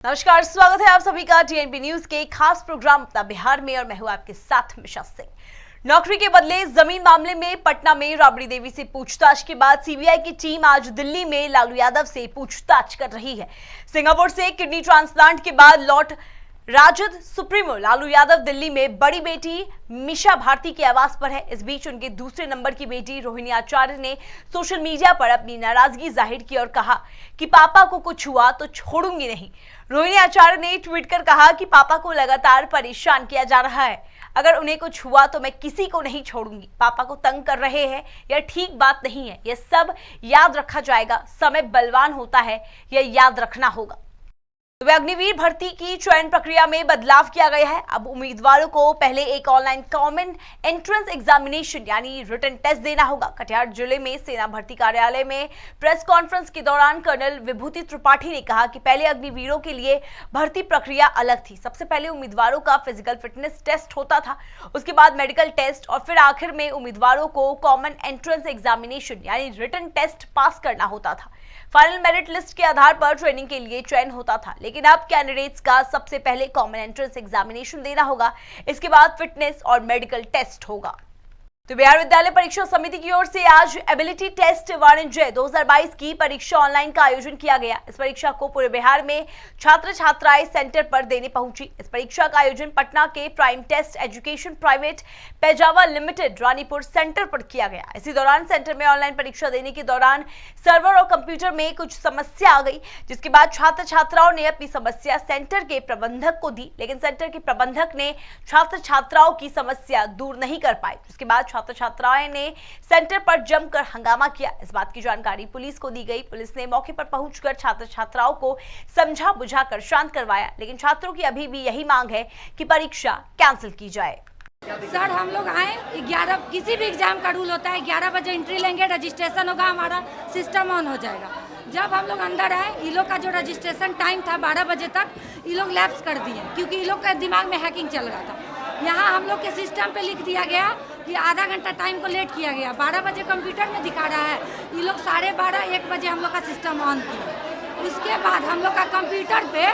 नमस्कार, स्वागत है आप सभी का टीएनपी न्यूज के खास प्रोग्राम अपना बिहार में और मैं हूं आपके साथ मिशा सिंह। नौकरी के बदले जमीन मामले में पटना में राबड़ी देवी से पूछताछ के बाद सीबीआई की टीम आज दिल्ली में लालू यादव से पूछताछ कर रही है। सिंगापुर से किडनी ट्रांसप्लांट के बाद लौट राजद सुप्रीमो लालू यादव दिल्ली में बड़ी बेटी मीशा भारती के आवास पर है। इस बीच उनके दूसरे नंबर की बेटी रोहिणी आचार्य ने सोशल मीडिया पर अपनी नाराजगी जाहिर की और कहा कि पापा को कुछ हुआ तो छोड़ूंगी नहीं। रोहिणी आचार्य ने ट्वीट कर कहा कि पापा को लगातार परेशान किया जा रहा है, अगर उन्हें कुछ हुआ तो मैं किसी को नहीं छोड़ूंगी। पापा को तंग कर रहे हैं, यह ठीक बात नहीं है, यह सब याद रखा जाएगा। समय बलवान होता है, यह याद रखना होगा। तो अग्निवीर भर्ती की चयन प्रक्रिया में बदलाव किया गया है। अब उम्मीदवारों को पहले एक ऑनलाइन कॉमन एंट्रेंस एग्जामिनेशन यानी रिटन टेस्ट देना होगा। कटिहार जिले में सेना भर्ती कार्यालय में प्रेस कॉन्फ्रेंस के दौरान कर्नल विभूति त्रिपाठी ने कहा कि पहले अग्निवीरों के लिए भर्ती प्रक्रिया अलग थी। सबसे पहले उम्मीदवारों का फिजिकल फिटनेस टेस्ट होता था, उसके बाद मेडिकल टेस्ट और फिर आखिर में उम्मीदवारों को कॉमन एंट्रेंस एग्जामिनेशन यानी रिटन टेस्ट पास करना होता था। फाइनल मेरिट लिस्ट के आधार पर ट्रेनिंग के लिए चयन होता था, लेकिन अब कैंडिडेट्स का सबसे पहले कॉमन एंट्रेंस एग्जामिनेशन देना होगा, इसके बाद फिटनेस और मेडिकल टेस्ट होगा। तो बिहार विद्यालय परीक्षा समिति की ओर से आज एबिलिटी टेस्ट वाणिज्य 2022 की परीक्षा ऑनलाइन का आयोजन किया गया। इस परीक्षा को पूरे बिहार में छात्र छात्राएं सेंटर पर देने पहुंची। इस परीक्षा का आयोजन पटना के प्राइम टेस्ट एजुकेशन प्राइवेट पेजावा लिमिटेड रानीपुर सेंटर पर किया गया। इसी दौरान सेंटर में ऑनलाइन परीक्षा देने के दौरान सर्वर और कंप्यूटर में कुछ समस्या आ गई, जिसके बाद छात्र छात्राओं ने अपनी समस्या सेंटर के प्रबंधक को दी, लेकिन सेंटर के प्रबंधक ने छात्र छात्राओं की समस्या दूर नहीं कर पाए। जिसके बाद छात्र छात्राएं ने सेंटर पर जमकर हंगामा किया। इस बात की जानकारी पुलिस को दी गई। पुलिस ने मौके पर पहुंचकर छात्र छात्राओं को समझा बुझाकर शांत करवाया, लेकिन छात्रों की अभी भी यही मांग है कि परीक्षा कैंसिल की जाए। सर, हम लोग आए 11, किसी भी एग्जाम का रूल होता है 11 बजे एंट्री लेंगे, रजिस्ट्रेशन होगा, हमारा सिस्टम ऑन हो जाएगा। जब हम लोग अंदर आए, ये लोग का जो रजिस्ट्रेशन टाइम था 12 बजे तक, ये लोग लैप्स कर दिए क्योंकि ये लोग के दिमाग में हैकिंग चल रहा था। यहाँ हम लोग के सिस्टम पे लिख दिया गया कि आधा घंटा टाइम को लेट किया गया। 12 बजे कंप्यूटर में दिखा रहा है, ये लोग 12:30 1 बजे हम लोग का सिस्टम ऑन किया। उसके बाद हम लोग का कंप्यूटर पे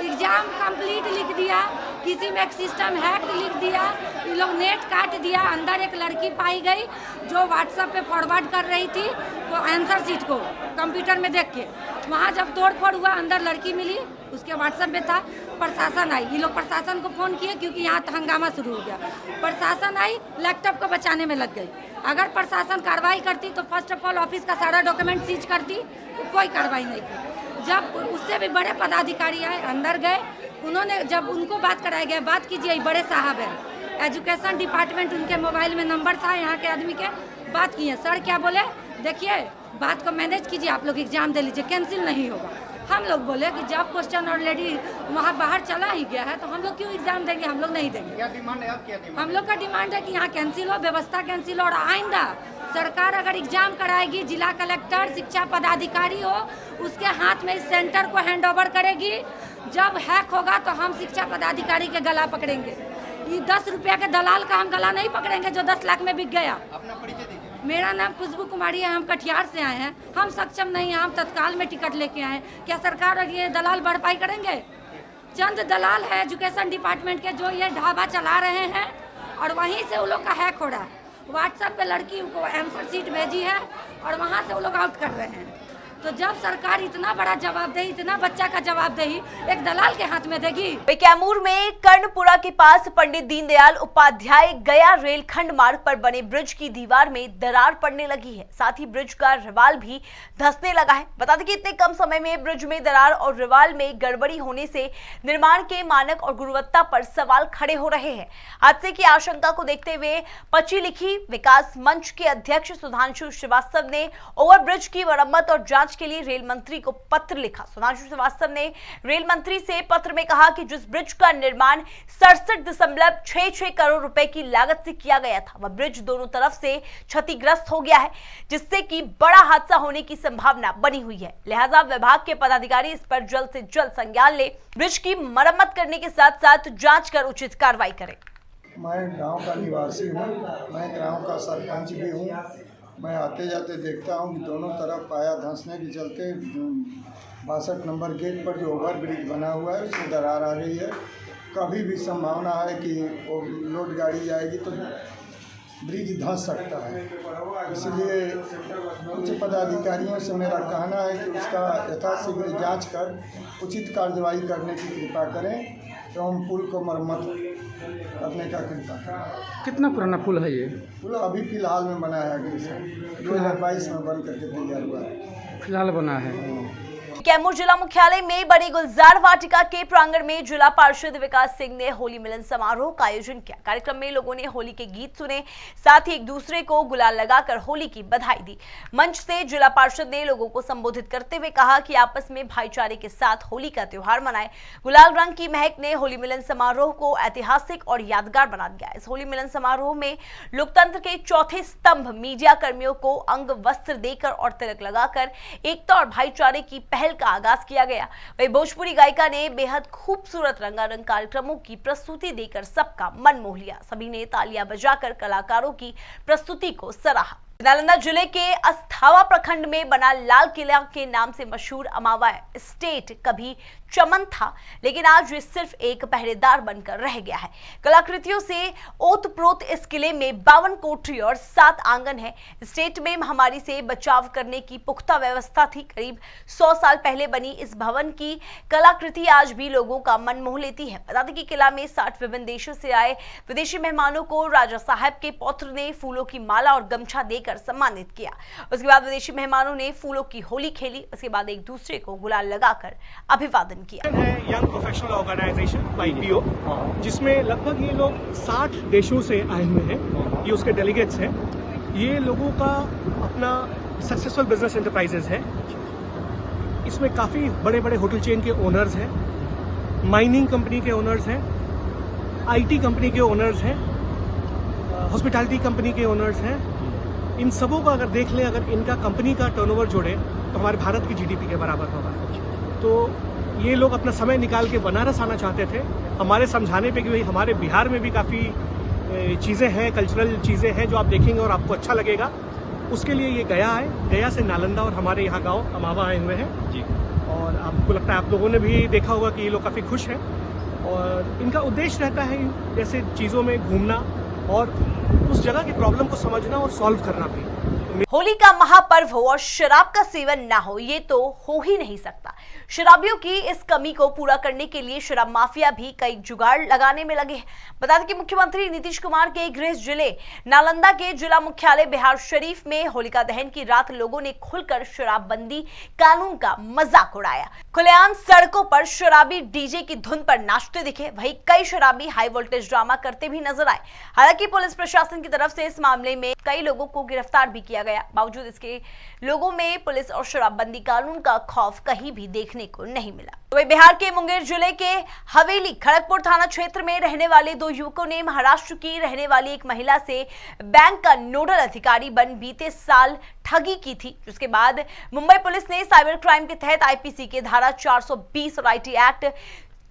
एग्जाम कंप्लीट लिख दिया, किसी में एक सिस्टम हैक लिख दिया, ये लोग नेट काट दिया। अंदर एक लड़की पाई गई जो व्हाट्सएप पे फॉरवर्ड कर रही थी तो आंसर शीट को कंप्यूटर में देख के, वहाँ जब तोड़ फोड़ हुआ अंदर लड़की मिली, उसके व्हाट्सएप में था। प्रशासन आई, ये लोग प्रशासन को फ़ोन किए क्योंकि यहाँ हंगामा शुरू हो गया। प्रशासन आई, लैपटॉप को बचाने में लग गई। अगर प्रशासन कार्रवाई करती तो फर्स्ट ऑफ ऑल ऑफिस का सारा डॉक्यूमेंट सीज करती, तो कोई कार्रवाई नहीं की। जब उससे भी बड़े पदाधिकारी आए, अंदर गए, उन्होंने जब उनको बात कराया गया, बात कीजिए, बड़े साहब हैं एजुकेशन डिपार्टमेंट, उनके मोबाइल में नंबर था यहाँ के आदमी के, बात किए। सर क्या बोले, देखिए बात को मैनेज कीजिए, आप लोग एग्जाम दे लीजिए, कैंसिल नहीं होगा। हम लोग बोले कि जब क्वेश्चन ऑलरेडी वहाँ बाहर चला ही गया है तो हम लोग क्यों एग्जाम देंगे, हम लोग नहीं देंगे। क्या डिमांड है आप, क्या डिमांड? हम लोग का डिमांड है कि यहाँ कैंसिल हो, व्यवस्था कैंसिल हो, और आइंदा सरकार अगर एग्जाम कराएगी, जिला कलेक्टर शिक्षा पदाधिकारी हो, उसके हाथ में इस सेंटर को हैंड ओवर करेगी। जब हैक होगा तो हम शिक्षा पदाधिकारी के गला पकड़ेंगे। ये 10 रुपया के दलाल का हम गला नहीं पकड़ेंगे जो 10 लाख में बिक गया। अपना परिचय दीजिए। मेरा नाम खुशबू कुमारी है, हम कटिहार से आए हैं। हम सक्षम नहीं हैं, हम तत्काल में टिकट लेके आए हैं। क्या सरकार और ये दलाल भरपाई करेंगे? चंद दलाल है एजुकेशन डिपार्टमेंट के जो ये ढाबा चला रहे हैं और वहीं से वो लोग का हैक हो रहा है। व्हाट्सएप पे लड़की को आंसर शीट भेजी है और वहाँ से वो लोग आउट कर रहे हैं। तो जब सरकार इतना बड़ा जवाबदेही, इतना बच्चा का जवाबदेही एक दलाल के हाथ में देगी। कैमूर में कर्णपुरा के पास पंडित दीनदयाल उपाध्याय गया रेलखंड मार्ग पर बने ब्रिज की दीवार में दरार पड़ने लगी है, साथ ही ब्रिज का रिवाल भी धंसने लगा है। बता दें कि इतने कम समय में ब्रिज में दरार और रिवाल में गड़बड़ी होने से निर्माण के मानक और गुणवत्ता पर सवाल खड़े हो रहे हैं। हादसे की आशंका को देखते हुए पचीलिखी विकास मंच के अध्यक्ष सुधांशु श्रीवास्तव ने ओवरब्रिज की मरम्मत और जांच के लिए रेल मंत्री को पत्र लिखा। सुधांशु श्रीवास्तव ने रेल मंत्री से पत्र में कहा कि जिस ब्रिज का निर्माण 67.66 करोड़ रुपए की लागत से किया गया था, वह ब्रिज दोनों तरफ से क्षतिग्रस्त हो गया है, जिससे कि बड़ा हादसा होने की संभावना बनी हुई है। लिहाजा विभाग के पदाधिकारी इस पर जल्द से जल्द संज्ञान ले ब्रिज की मरम्मत करने के साथ साथ जांच कर उचित कार्रवाई करें। मैं गांव का निवासी हूँ, मैं गांव का सरपंच भी हूँ। मैं आते जाते देखता हूँ कि दोनों तरफ पाया धंसने के चलते 62 नंबर गेट पर जो ओवर ब्रिज बना हुआ है उसमें दरार आ गई है। कभी भी संभावना है कि वो लोड गाड़ी जाएगी तो ब्रिज धंस सकता है। इसलिए उच्च पदाधिकारियों से मेरा कहना है कि उसका यथाशीघ्र जांच कर उचित कार्रवाई करने की कृपा करें एवं पुल को मरम्मत करने का कृपा करें। कितना पुराना पुल है ये? पुल अभी फिलहाल में बनाया गया है, 2022 में बन करके तैयार हुआ है। फिलहाल बना है। कैमूर जिला मुख्यालय में बड़ी गुलजार वाटिका के प्रांगण में जिला पार्षद विकास सिंह ने होली मिलन समारोह का आयोजन किया। कार्यक्रम में लोगों ने होली के गीत सुने, साथ ही एक दूसरे को गुलाल लगाकर होली की बधाई दी। मंच से जिला पार्षद ने लोगों को संबोधित करते हुए कहा कि आपस में भाईचारे के साथ होली का त्योहार मनाएं। गुलाल रंग की महक ने होली मिलन समारोह को ऐतिहासिक और यादगार बना दिया। इस होली मिलन समारोह में लोकतंत्र के चौथे स्तंभ मीडिया कर्मियों को अंग वस्त्र देकर और तिलक लगाकर एकता और भाईचारे की पहल का आगाज किया गया। वही भोजपुरी गायिका ने बेहद खूबसूरत रंगारंग कार्यक्रमों की प्रस्तुति देकर सबका मन मोह लिया। सभी ने तालियां बजाकर कलाकारों की प्रस्तुति को सराहा। नालंदा जिले के अस्थावा प्रखंड में बना लाल किला के नाम से मशहूर अमावा एस्टेट कभी चमन था, लेकिन आज ये सिर्फ एक पहरेदार बनकर रह गया है। कलाकृतियों से ओतप्रोत इस किले में 52 कोठरी और 7 आंगन है। एस्टेट में महामारी से बचाव करने की पुख्ता व्यवस्था थी। करीब 100 साल पहले बनी इस भवन की कलाकृति आज भी लोगों का मन मोह लेती है। बता दें कि किला में 60 विभिन्न देशों से आए विदेशी मेहमानों को राजा साहब के पौत्र ने फूलों की माला और गमछा देकर सम्मानित किया। उसके बाद विदेशी मेहमानों ने फूलों की होली खेली। उसके बाद एक दूसरे को गुलाल लगाकर अभिवादन किया। है यंग प्रोफेशनल ऑर्गेनाइजेशन YPO, जिसमें लगभग ये लोग 60 देशों से आए हुए हैं। ये उसके डेलीगेट्स हैं। ये लोगों का अपना सक्सेसफुल बिजनेस एंटरप्राइजेस है। इसमें काफ़ी बड़े बड़े होटल चेन के ओनर्स हैं, माइनिंग कंपनी के ओनर्स हैं, IT कंपनी के ओनर्स हैं, हॉस्पिटैलिटी कंपनी के ओनर्स हैं। इन सबों का अगर देख लें, अगर इनका कंपनी का टर्नओवर जोड़े तो हमारे भारत की GDP के बराबर होगा। तो ये लोग अपना समय निकाल के बनारस आना चाहते थे। हमारे समझाने पे कि भाई हमारे बिहार में भी काफ़ी चीज़ें हैं, कल्चरल चीज़ें हैं जो आप देखेंगे और आपको अच्छा लगेगा। उसके लिए ये गया है। गया से नालंदा और हमारे यहाँ गांव अमावा आए हुए हैं जी। और आपको लगता है आप लोगों ने भी देखा होगा कि ये लोग काफ़ी खुश हैं और इनका उद्देश्य रहता है जैसे चीज़ों में घूमना और उस जगह की प्रॉब्लम को समझना और सॉल्व करना भी। होली का महापर्व हो और शराब का सेवन ना हो, ये तो हो ही नहीं सकता। शराबियों की इस कमी को पूरा करने के लिए शराब माफिया भी कई जुगाड़ लगाने में लगे हैं। बता दें कि मुख्यमंत्री नीतीश कुमार के गृह जिले नालंदा के जिला मुख्यालय बिहार शरीफ में होलिका दहन की रात लोगों ने खुलकर शराबबंदी कानून का मजाक उड़ाया। खुलेआम सड़कों पर शराबी डीजे की धुन पर नाचते दिखे। वहीं कई शराबी हाई वोल्टेज ड्रामा करते भी नजर आए। हालांकि पुलिस प्रशासन की तरफ से इस मामले में कई लोगों को गिरफ्तार भी किया गया। बावजूद इसके लोगों में पुलिस और शराबबंदी कानून का खौफ कहीं भी देखने को नहीं मिला। तो बिहार के मुंगेर जिले के हवेली खड़गपुर थाना क्षेत्र में रहने वाले 2 युवकों ने महाराष्ट्र की रहने वाली एक महिला से बैंक का नोडल अधिकारी बन बीते साल ठगी की थी, जिसके बाद मुंबई पुलिस ने साइबर क्राइम के तहत IPC के धारा 420 और IT एक्ट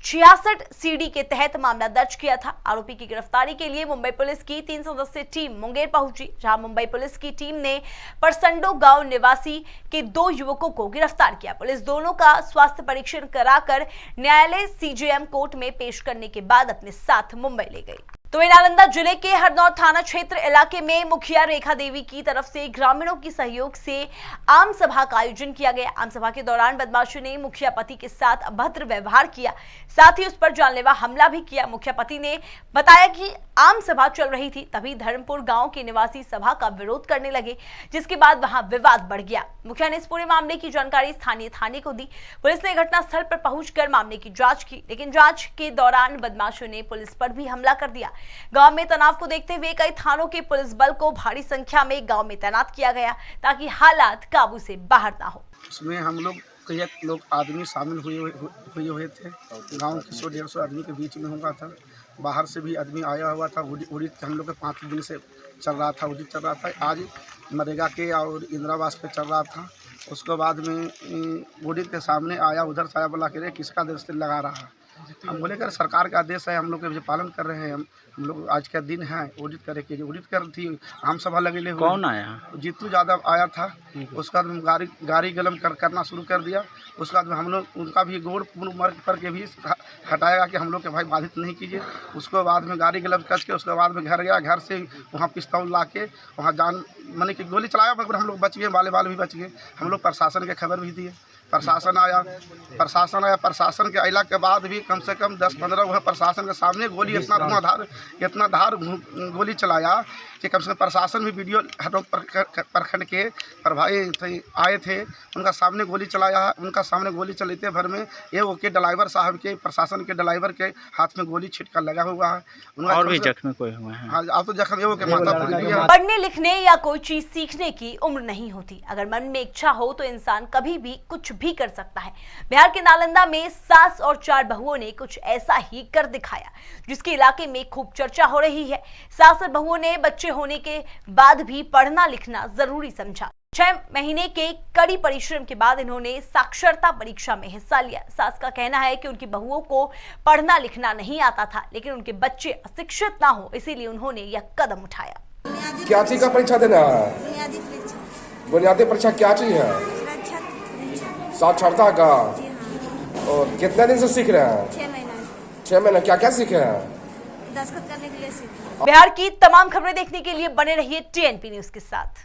66 CD के तहत मामला दर्ज किया था। आरोपी की गिरफ्तारी के लिए मुंबई पुलिस की 3 सदस्यीय टीम मुंगेर पहुंची, जहां मुंबई पुलिस की टीम ने परसंडो गांव निवासी के 2 युवकों को गिरफ्तार किया। पुलिस दोनों का स्वास्थ्य परीक्षण कराकर न्यायालय CJM कोर्ट में पेश करने के बाद अपने साथ मुंबई ले गई। तो नालंदा जिले के हरनौर थाना क्षेत्र इलाके में मुखिया रेखा देवी की तरफ से ग्रामीणों की सहयोग से आम सभा का आयोजन किया गया। आम सभा के दौरान बदमाशों ने मुखिया पति के साथ अभद्र व्यवहार किया, साथ ही उस पर जानलेवा हमला भी किया। मुखिया पति ने बताया कि आम सभा चल रही थी, तभी धर्मपुर गांव के निवासी सभा का विरोध करने लगे, जिसके बाद वहां विवाद बढ़ गया। मुखिया ने इस पूरे मामले की जानकारी स्थानीय थाने को दी। पुलिस ने घटनास्थल पर पहुंचकर मामले की जांच की, लेकिन जांच के दौरान बदमाशों ने पुलिस पर भी हमला कर दिया। गांव में तनाव को देखते हुए कई थानों के पुलिस बल को भारी संख्या में गांव में तैनात किया गया, ताकि हालात काबू से बाहर ना हो। उसमें हम लोग कई लोग आदमी शामिल हुए थे। गांव के 100-150 आदमी के बीच में हुआ था। बाहर से भी आदमी आया हुआ था। उड़ीद हम लोग के 5 दिन से चल रहा था, उड़ीद चल रहा था। आज नरेगा के और इंदिरा आवास पे चल रहा था। उसके बाद में उड़ीद के सामने आया, उधर से आया, बोला कि रे किसका दृष्टि लगा रहा है। हम बोले कि सरकार का आदेश है, हम लोग के पालन कर रहे हैं। हम लोग आज का दिन है ऑडिट करे के, जो ऑडिट कर थी आम सभा लगेले हुए। कौन आया? जीतू यादव आया था। उसके बाद गाड़ी गलम करना शुरू कर दिया। उसके बाद हम लोग उनका भी गौर पूर्ण वर्ग पर के भी हटाएगा कि हम लोग के भाई बाधित नहीं कीजिए। उसके बाद में गाड़ी गलम कस के उसके बाद में घर गया, घर से वहाँ पिस्तौल ला के वहाँ जान मैंने कि गोली चलाया, मगर हम लोग बच गए, बाल भी बच गए। हम लोग प्रशासन के खबर भी दिए, प्रशासन आया। प्रशासन के अला के बाद भी कम से कम 10-15 वह प्रशासन के सामने गोली इतना धार गोली चलाया कि कम से कम प्रशासन भी वीडियो हरनौत प्रखंड के प्रभारी आए थे, उनका सामने गोली चलाया। उनका सामने गोली चलते भर में एओ के ड्राइवर साहब के, प्रशासन के ड्राइवर के हाथ में गोली छिटका लगा हुआ है। और भी जख्मी कोई हुए हैं? हाँ, अब तो जख्म एओ के माता भी है। पढ़ने लिखने या कोई चीज सीखने की उम्र नहीं होती। अगर मन में इच्छा हो तो इंसान कभी भी कुछ भी कर सकता है। बिहार के नालंदा में सास और 4 बहुओं ने कुछ ऐसा ही कर दिखाया, जिसके इलाके में खूब चर्चा हो रही है। सास और बहुओं ने बच्चे होने के बाद भी पढ़ना लिखना जरूरी समझा। 6 महीने के कड़ी परिश्रम के बाद इन्होंने साक्षरता परीक्षा में हिस्सा लिया। सास का कहना है कि उनकी बहुओं को पढ़ना लिखना नहीं आता था, लेकिन उनके बच्चे अशिक्षित ना हो, इसीलिए उन्होंने यह कदम उठाया। क्या चीज का परीक्षा देना है? बुनियादी परीक्षा क्या चीज है? साक्षरता का। और कितने दिन से सीख रहे हैं? 6 महीना। क्या क्या सीखे हैं? दस्तखत करने के लिए सीखे। बिहार की तमाम खबरें देखने के लिए बने रहिए TNP न्यूज के साथ।